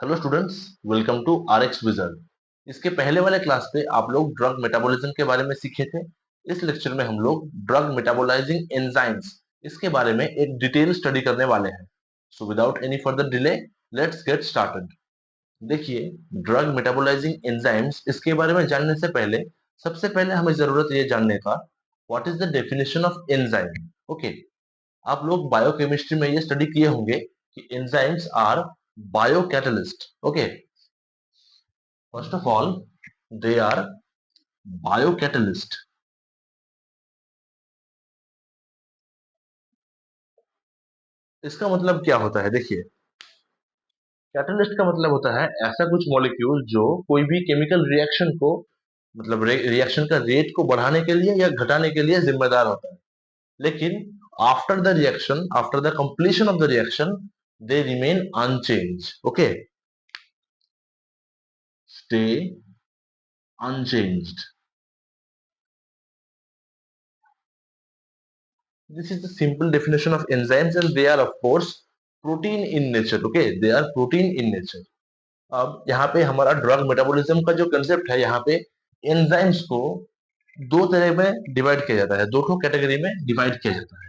Hello students, welcome to RX विजन। इसके पहले वाले क्लास पे आप लोग ड्रग मेटाबॉलिज्म के बारे में सीखे थे। इस लेक्चर में हम लोग ड्रग मेटाबोलाइजिंग एंजाइम्स इसके बारे में एक डिटेल स्टडी करने वाले हैं। So without any further delay, let's get started. देखिए, ड्रग मेटाबोलाइजिंग एंजाइम्स इसके बारे में जानने से पहले सबसे पहले हमें जरूरत ये जानने का, what is the definition of enzyme. Okay, आप लोग बायोकेमिस्ट्री में ये स्टडी किए होंगे कि enzymes are biocatalyst. Okay, first of all they are biocatalyst. इसका मतलब क्या होता है? देखिए, कैटलिस्ट का मतलब होता है ऐसा कुछ मॉलिक्यूल जो कोई भी केमिकल रिएक्शन को, मतलब रिएक्शन का रेट को बढ़ाने के लिए या घटाने के लिए जिम्मेदार होता है। लेकिन after the reaction, after the completion of the reaction, they remain unchange. Okay, stay unchanged. This is the simple definition of enzymes, and they are of course protein in nature. Okay, they are protein in nature. अब यहाँ पे हमारा drug metabolism का जो concept है, यहाँ पे enzymes को दो तरह में डिवाइड किया जाता है, दो कैटेगरी में डिवाइड किया जाता है।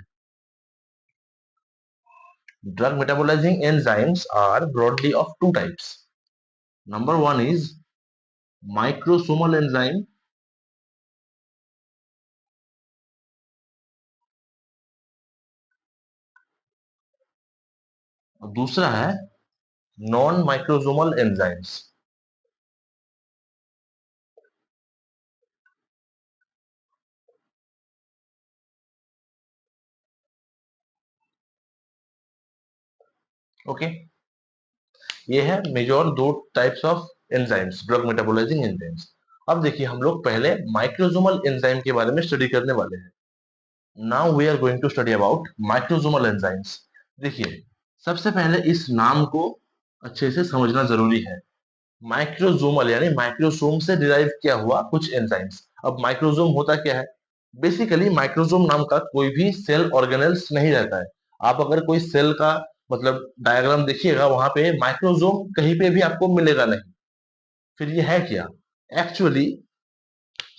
Drug metabolising enzymes are broadly of two types. Number one is microsomal enzyme, और दूसरा है नॉन माइक्रोसोमल एंजाइम्स। ओके, ये है मेजर दो types of enzymes, drug metabolising enzymes. अब देखिए, हम लोग पहले माइक्रोसोमल एंजाइम के बारे में स्टडी करने वाले हैं। Now we are going to study about microsomal enzymes. देखिए, सबसे पहले इस नाम को अच्छे से समझना जरूरी है। माइक्रोसोमल यानी माइक्रोसोम से डिराइव किया हुआ कुछ एंजाइम्स। अब माइक्रोसोम होता क्या है? बेसिकली माइक्रोसोम नाम का कोई भी सेल ऑर्गेनेल्स नहीं रहता है। आप अगर कोई सेल का मतलब डायग्राम देखिएगा, वहां पे माइक्रोसोम कहीं पे भी आपको मिलेगा नहीं। फिर ये है क्या? Actually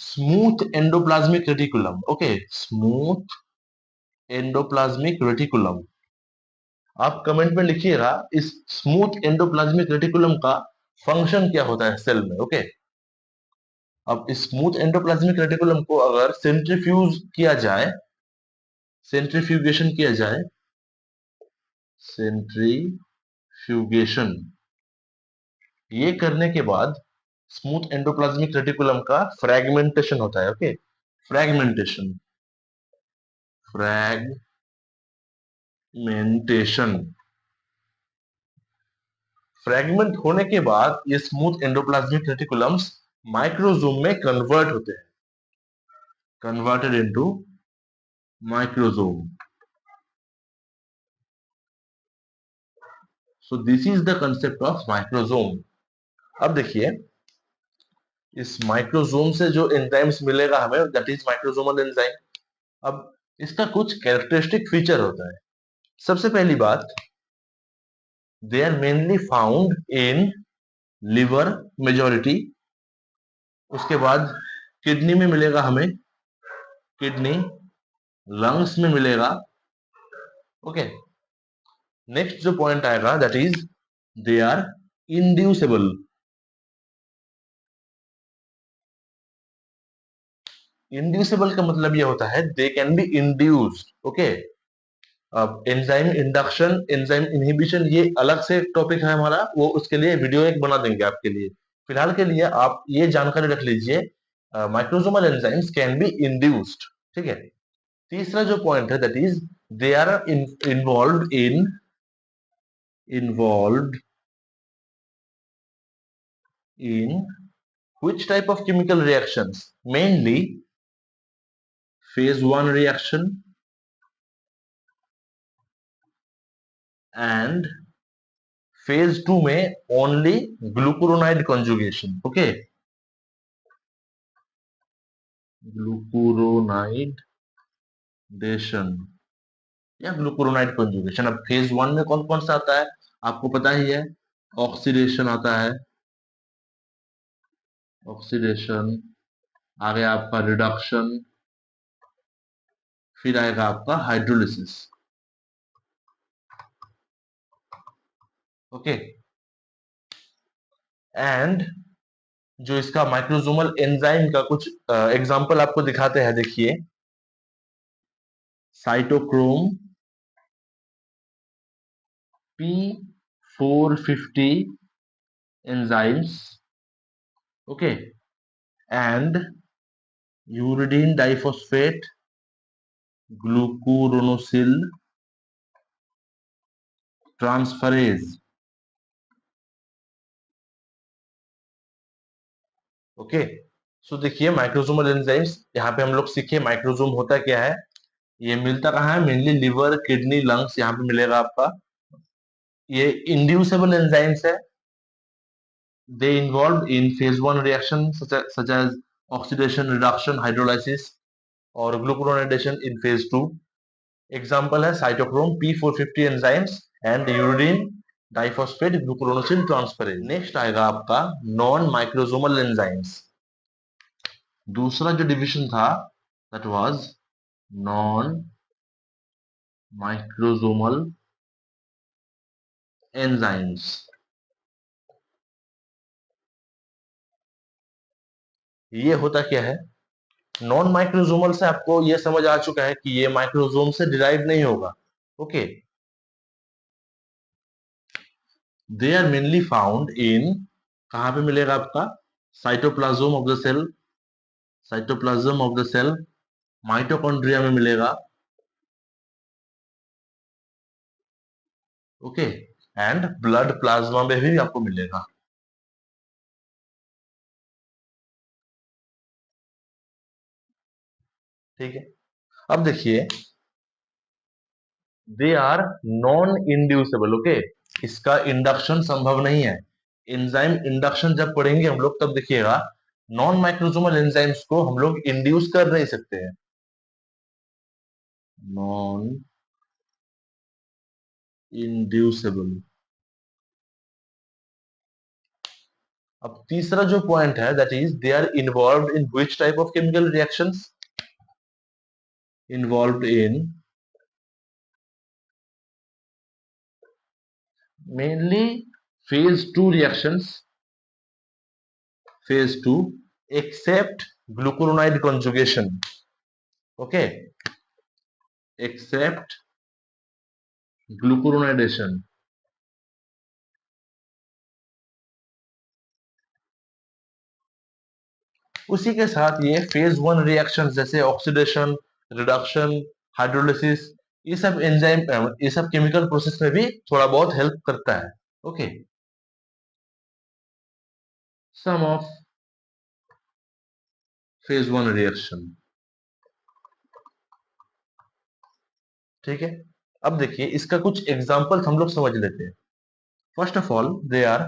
smooth endoplasmic reticulum. Okay, smooth endoplasmic reticulum. आप कमेंट में लिखिएगा इस स्मूथ एंडोप्लाज्मिक रेटिकुलम का फंक्शन क्या होता है सेल में। ओके, अब इस स्मूथ एंडोप्लाज्मिक रेटिकुलम को अगर सेंट्रीफ्यूज किया जाए, सेंट्रीफ्यूगेशन किया जाए, सेंट्रीफ्यूगेशन, ये करने के बाद स्मूथ एंडोप्लाज्मिक रेटिकुलम का फ्रैगमेंटेशन होता है। ओके, फ्रैगमेंटेशन, फ्रैगमेंटेशन, फ्रैगमेंट होने के बाद ये स्मूथ एंडोप्लाज्मिक रेटिकुलम्स माइक्रोजोम में कन्वर्ट होते हैं, converted into माइक्रोजोम। So this is the concept of माइक्रोजोम। अब देखिए, इस माइक्रोजोम से जो एंजाइम्स मिलेगा हमें, दैट इज माइक्रोजोमल एंजाइम। अब इसका कुछ कैरेक्टरिस्टिक फीचर होता है। सबसे पहली बात, they are mainly found in liver majority. उसके बाद किडनी में मिलेगा हमें, किडनी, लंग्स में मिलेगा। ओके, नेक्स्ट जो पॉइंट आएगा that is they are inducible. Inducible का मतलब ये होता है they can be induced. Okay, अब एंजाइम इंडक्शन, एंजाइम इनहिबिशन, ये अलग से टॉपिक है हमारा, वो उसके लिए वीडियो एक बना देंगे आपके लिए। फिलहाल के लिए आप ये जानकारी रख लीजिए, microsomal enzymes can be induced. ठीक है। तीसरा जो पॉइंट है that is they are involved in which type of chemical reactions? Mainly phase 1 reaction and phase 2 में only glucuronide conjugation. Okay, ग्लूकुरोनाइडेशन या ग्लूकुरोनाइड कंजुगेशन। अब फेज 1 में कौन कौन सा आता है आपको पता ही है, ऑक्सीडेशन आता है, ऑक्सीडेशन, आगे आपका रिडक्शन, फिर आएगा आपका हाइड्रोलिसिस। ओके, एंड जो इसका माइक्रोसोमल एंजाइम का कुछ एग्जांपल आपको दिखाते हैं, देखिए cytochrome P450 enzymes, okay, and uridine diphosphate glucuronosyl transferase, okay. So देखिए माइक्रोसोमल एंजाइम्स, यहाँ पे हम लोग सीखे माइक्रोसोम होता क्या है। ये मिलता कहाँ है, मेनली लिवर, किडनी, लंग्स, यहाँ पे मिलेगा आपका। ये इंड्यूसेबल एंजाइम्स है। They involved in phase 1 reaction such as oxidation, reduction, hydrolysis और glucuronidation in phase 2. Example है cytochrome P450 enzymes and uridine diphosphate glucuronosyl transferase. Next आएगा आपका non microsomal enzymes. दूसरा जो डिविजन था that was non microsomal enzymes. ये होता क्या है, नॉन माइक्रोसोमल से आपको ये समझ आ चुका है कि ये माइक्रोसोम से डिराइव नहीं होगा। Okay, they are mainly found in, कहां पे मिलेगा आपका, cytoplasm of the cell, cytoplasm of the cell, mitochondria में मिलेगा, ओके, एंड ब्लड प्लाज्मा में भी आपको मिलेगा। ठीक है, अब देखिए they are non inducible, okay, इसका इंडक्शन संभव नहीं है। एंजाइम इंडक्शन जब पढ़ेंगे हम लोग तब देखिएगा नॉन माइक्रोसोमल एंजाइम्स को हम लोग इंड्यूस कर नहीं सकते हैं, नॉन इंड्यूसेबल। अब तीसरा जो पॉइंट है that is they are involved in which type of chemical reactions, involved in mainly phase 2 reactions, phase 2 except glucuronide conjugation, okay, except glucuronidation। उसी के साथ ये फेज 1 रिएक्शन जैसे ऑक्सीडेशन, रिडक्शन, हाइड्रोलिसिस, ये सब एंजाइम, ये सब केमिकल प्रोसेस में भी थोड़ा बहुत हेल्प करता है। Okay, some of phase 1 reaction. ठीक है, अब देखिए इसका कुछ एग्जांपल्स हम लोग समझ लेते हैं। First of all they are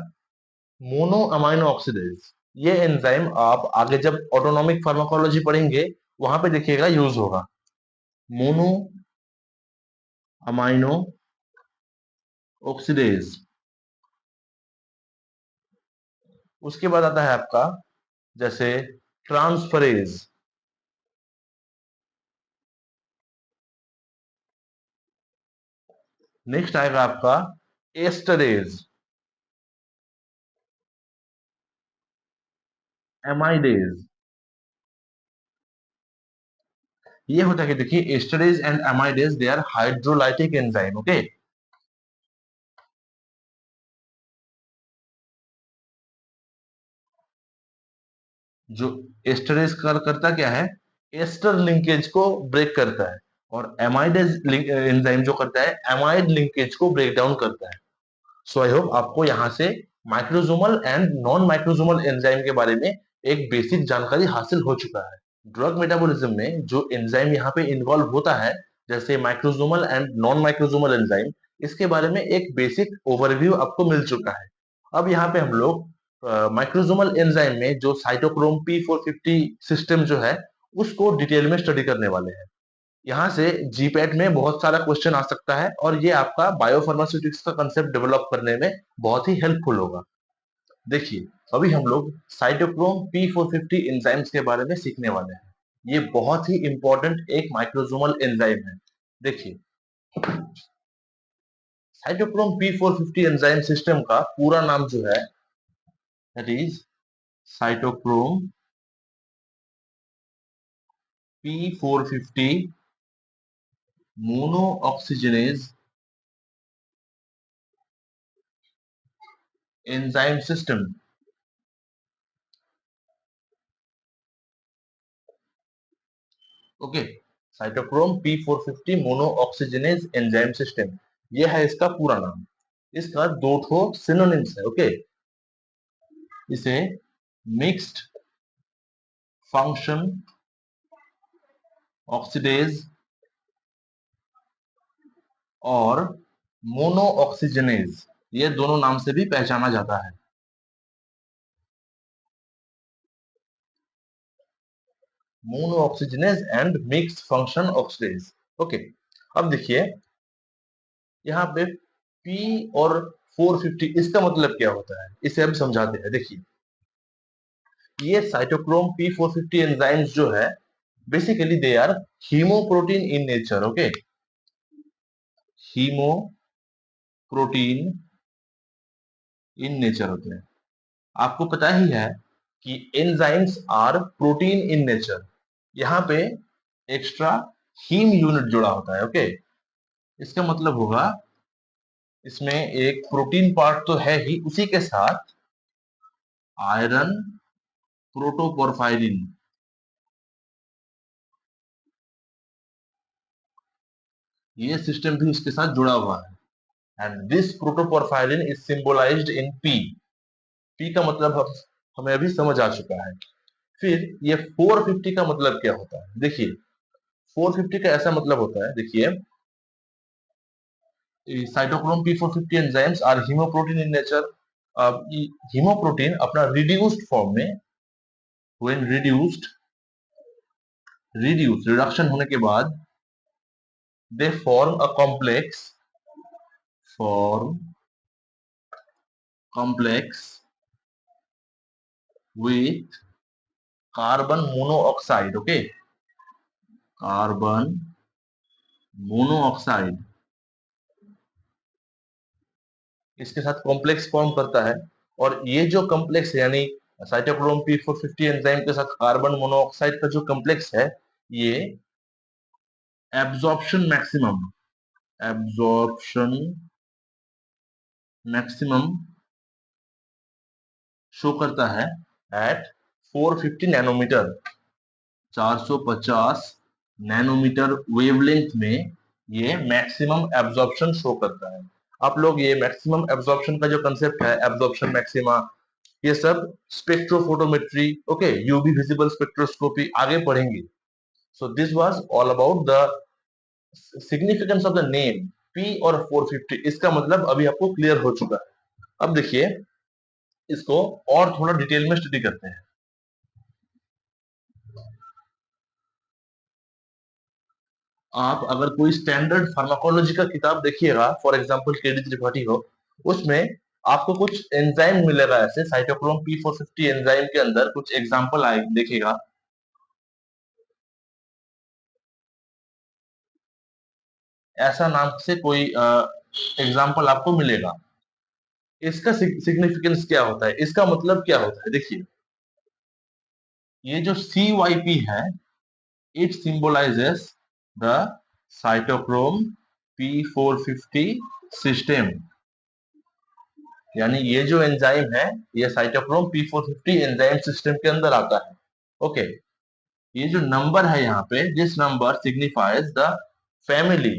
mono amino oxidase. ये एंजाइम आप आगे जब ऑटोनॉमिक फार्माकोलॉजी पढ़ेंगे वहां पे देखिएगा यूज होगा, मोनो अमाइनो ऑक्सीडेज। उसके बाद आता है आपका जैसे ट्रांसफरेज, नेक्स्ट आएगा आपका एस्टरेज, एमाइडेज। ये होता है कि देखिए esterase and amidase they are hydrolytic enzyme, okay. जो एस्टरेज करता क्या है, एस्टर लिंकेज को ब्रेक करता है, और एमाइडेज एंजाइम जो करता है एमाइड लिंकेज को ब्रेक डाउन करता है। सो आई होप आपको यहाँ से microsomal and non microsomal enzyme के बारे में एक बेसिक जानकारी हासिल हो चुका है। ड्रग मेटाबॉलिज्म में जो एंजाइम यहाँ पे इन्वॉल्व होता है जैसे microsomal and non microsomal enzyme, इसके बारे में एक बेसिक ओवरव्यू आपको मिल चुका है। अब यहाँ पे हम लोग माइक्रोसोमल एंजाइम में जो साइटोक्रोम P450 सिस्टम जो है उसको डिटेल में स्टडी करने वाले हैं। यहाँ से जीपैट में बहुत सारा क्वेश्चन आ सकता है और ये आपका बायोफार्मास्यूटिक्स का कंसेप्ट डेवलप करने में बहुत ही हेल्पफुल होगा। देखिए, अभी हम लोग साइटोक्रोम P450 एंजाइम्स के बारे में सीखने वाले हैं। ये बहुत ही इंपॉर्टेंट एक माइक्रोसोमल एंजाइम है। देखिए, साइटोक्रोम P450 एंजाइम सिस्टम का पूरा नाम जो है that is cytochrome P450 mono oxygenase enzyme system. Okay, cytochrome P450 mono oxygenase enzyme system, ये है इसका पूरा नाम। इसका दो ठो सिनोनिम्स है। ओके, इसे मिक्स्ड फंक्शन ऑक्सीडेज और मोनो ऑक्सीजनेज, ये दोनों नाम से भी पहचाना जाता है। Mono oxygenase and mixed function oxidase. Okay, अब देखिए यहाँ पे P और 450 इसका मतलब क्या होता है, इसे हम समझाते हैं। देखिए, ये साइटोक्रोम P450 एंजाइम्स जो है basically they are hemoprotein in nature. Okay, hemoprotein in nature होते हैं। आपको पता ही है कि enzymes are protein in nature. यहाँ पे एक्स्ट्रा हीम यूनिट जुड़ा होता है। ओके, इसका मतलब होगा इसमें एक प्रोटीन पार्ट तो है ही, उसी के साथ आयरन प्रोटोपोरफायरिन, ये सिस्टम भी उसके साथ जुड़ा हुआ है। And this protoporphyrin is symbolized in P. P का मतलब हमें अभी समझ आ चुका है। फिर ये 450 का मतलब क्या होता है? देखिए, 450 का ऐसा मतलब होता है, देखिए, cytochrome P450 enzymes are hemoprotein in nature. Hemoprotein अपना रिड्यूस्ड फॉर्म में, व्हेन रिडक्शन होने के बाद they form complex with carbon monoxide. Okay, carbon monoxide इसके साथ कॉम्प्लेक्स फॉर्म करता है। और ये जो कॉम्प्लेक्स है, यानी साइटोक्रोम P450 एंजाइम के साथ कार्बन मोनोऑक्साइड का जो कॉम्प्लेक्स है, ये एब्जॉर्प्शन मैक्सिमम शो करता है एट 450 नैनोमीटर, 450 नैनोमीटर वेवलेंथ में ये मैक्सिमम एब्जॉर्प्शन शो करता है। आप लोग ये मैक्सिमम एब्जॉर्प्शन का जो कंसेप्ट है, एब्जॉर्प्शन मैक्सिमा, ये सब spectrophotometry, okay, UV visible spectroscopy आगे पढ़ेंगे। So this was all about the significance of the name P और 450। इसका मतलब अभी आपको क्लियर हो चुका है। अब देखिए, इसको और थोड़ा डिटेल में स्टडी करते हैं। आप अगर कोई स्टैंडर्ड फार्माकोलॉजी का किताब देखिएगा, फॉर एग्जांपल केडी त्रिपाठी हो, उसमें आपको कुछ एंजाइम मिलेगा, ऐसे साइटोक्रोम P450 एंजाइम के अंदर कुछ एग्जांपल आए देखिएगा। ऐसा नाम से कोई एग्जांपल आपको मिलेगा। इसका सिग्निफिकेंस क्या होता है, इसका मतलब क्या होता है? देखिए, ये जो CYP है, it symbolizes the cytochrome P450 system. यानी ये जो एंजाइम है, ये साइटोक्रोम P450 एंजाइम सिस्टम के अंदर आता है। ओके, ये जो नंबर है यहाँ पे, this number signifies the family.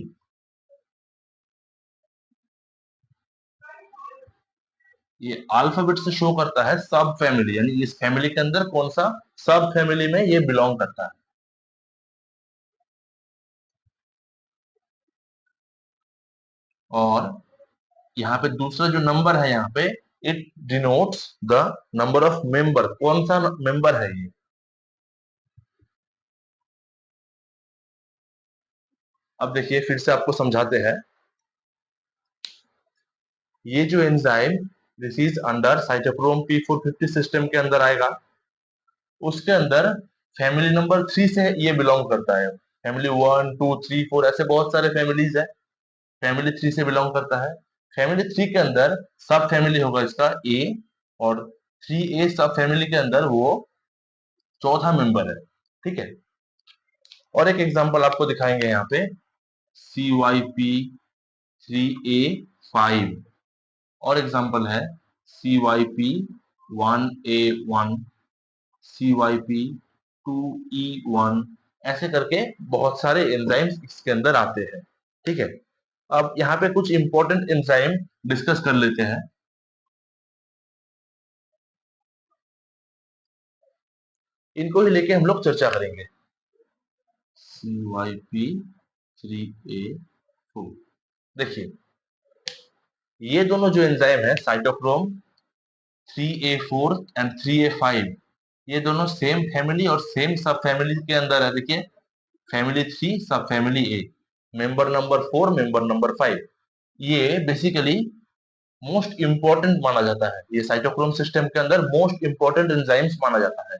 ये अल्फाबेट से शो करता है सब फैमिली, यानी इस फैमिली के अंदर कौन सा सब फैमिली में ये बिलोंग करता है। और यहाँ पे दूसरा जो नंबर है यहाँ पे, it denotes the number of member, कौन सा मेंबर है ये। अब देखिए फिर से आपको समझाते हैं। ये जो enzyme this is under cytochrome P450 system के अंदर आएगा। उसके अंदर फैमिली नंबर 3 से ये बिलोंग करता है। फैमिली 1, 2, 3, 4 ऐसे बहुत सारे फैमिलीज है। फैमिली 3 से बिलोंग करता है। फैमिली 3 के अंदर सब फैमिली होगा इसका ए, और 3A सब फैमिली के अंदर वो चौथा मेंबर है। ठीक है। और एक एग्जांपल आपको दिखाएंगे यहाँ पे CYP3A5, और एग्जांपल है CYP1A1, CYP2E1, ऐसे करके बहुत सारे एंजाइम्स इसके अंदर आते हैं। ठीक है। अब यहाँ पे कुछ इंपॉर्टेंट एंजाइम डिस्कस कर लेते हैं। इनको ही लेके हम लोग चर्चा करेंगे। CYP3A4, देखिए ये दोनों जो एंजाइम है साइटोक्रोम 3A4 एंड 3A5, ये दोनों सेम फैमिली और सेम सब फैमिली के अंदर है। देखिए फैमिली 3 सब फैमिली ए, मेंबर नंबर 4, मेंबर नंबर 5। ये बेसिकली मोस्ट इंपॉर्टेंट माना जाता है। ये साइटोक्रोम सिस्टम के अंदर मोस्ट इंपॉर्टेंट एंजाइम्स माना जाता है,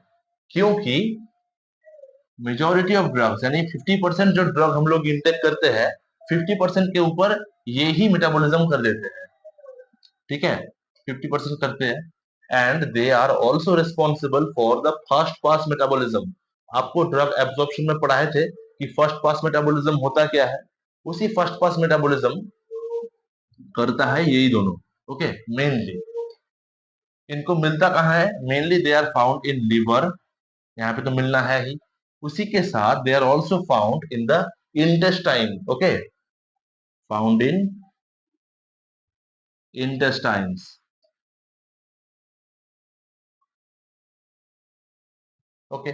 क्योंकि मेजोरिटी ऑफ ड्रग्स यानी 50% जो ड्रग हम लोग इंटेक करते हैं 50% के ऊपर ये ही मेटाबॉलिज्म कर देते हैं। ठीक है, 50% करते हैं। And they are also responsible for the first pass metabolism. आपको ड्रग एब्जॉर्प्शन में पढ़ाए थे कि फर्स्ट पास मेटाबॉलिज्म होता क्या है। उसी फर्स्ट पास मेटाबॉलिज्म करता है यही दोनों। ओके, मेनली इनको मिलता कहाँ है? Mainly they are found in liver, यहाँ पे तो मिलना है ही। उसी के साथ they are also found in the intestine. Okay, found in intestines. Okay,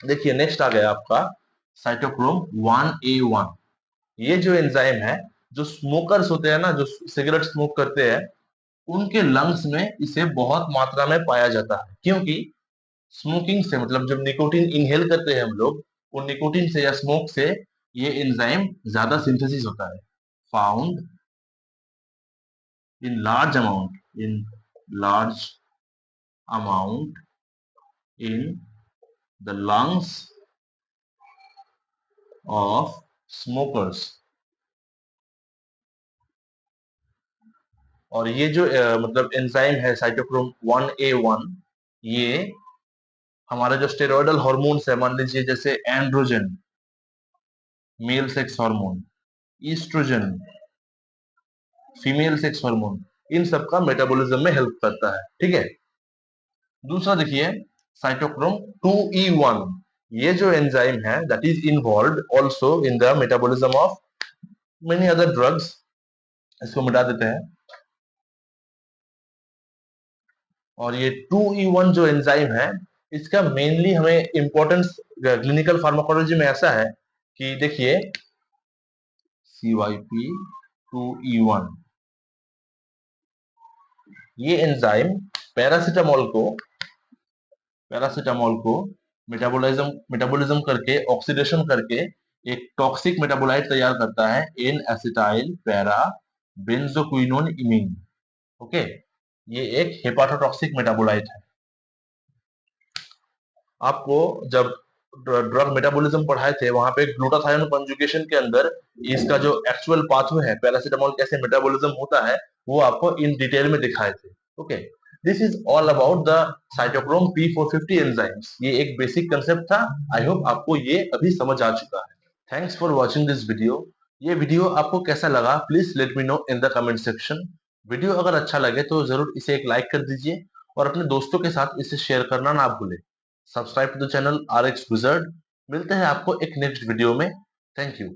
देखिए नेक्स्ट आ गया आपका साइटोक्रोम 1A1। ये जो एंजाइम है, जो स्मोकर्स होते हैं ना, जो सिगरेट स्मोक करते हैं, उनके लंग्स में इसे बहुत मात्रा में पाया जाता है। क्योंकि स्मोकिंग से मतलब जब निकोटीन इनहेल करते हैं हम लोग, उन निकोटीन से या स्मोक से ये एंजाइम ज्यादा सिंथेसिस होता है। Found in large amount, in large amount in the lungs of smokers. और ये जो मतलब एंजाइम है साइटोक्रोम 1A1, ये हमारे जो स्टेरॉयडल हॉर्मोन्स है, मान लीजिए जैसे androgen male sex hormone, oestrogen female sex hormone, इन सब का मेटाबॉलिज्म में हेल्प करता है। ठीक है। दूसरा देखिए साइटोक्रोम 2E1, ये जो एंजाइम है that is involved also in the metabolism of many other drugs. इसको मिटा देते हैं। और ये 2E1 जो एंजाइम है, इसका मेनली हमें इंपॉर्टेंस क्लिनिकल फार्माकोलॉजी में ऐसा है कि देखिए CYP2E1, ये एंजाइम पैरासिटामोल को मेटाबोलिज्म मेटाबोलिज्म करके ऑक्सीडेशन करके एक टॉक्सिक मेटाबोलाइट तैयार करता है, N acetyl para benzoquinone imine. Okay, ये एक हेपाटोटॉक्सिक मेटाबोलाइट है। आपको जब ड्रग मेटाबॉलिज्म पढ़ाए थे वहां पे ग्लूटाथायोन कंजुगेशन के अंदर इसका जो एक्चुअल पाथवे है, पैरासिटामोल कैसे मेटाबॉलिज्म होता है, वो आपको इन डिटेल में दिखाए थे। Okay, this is all about the cytochrome P450 enzymes. ये एक बेसिक कंसेप्ट था। आई होप आपको ये अभी समझ आ चुका है। Thanks for watching this video. ये वीडियो आपको कैसा लगा please let me know in the comment section. Video अगर अच्छा लगे तो जरूर इसे एक लाइक कर दीजिए और अपने दोस्तों के साथ इसे शेयर करना ना भूलें। Subscribe to the channel RX Wizard। मिलते हैं आपको एक नेक्स्ट वीडियो में। Thank you.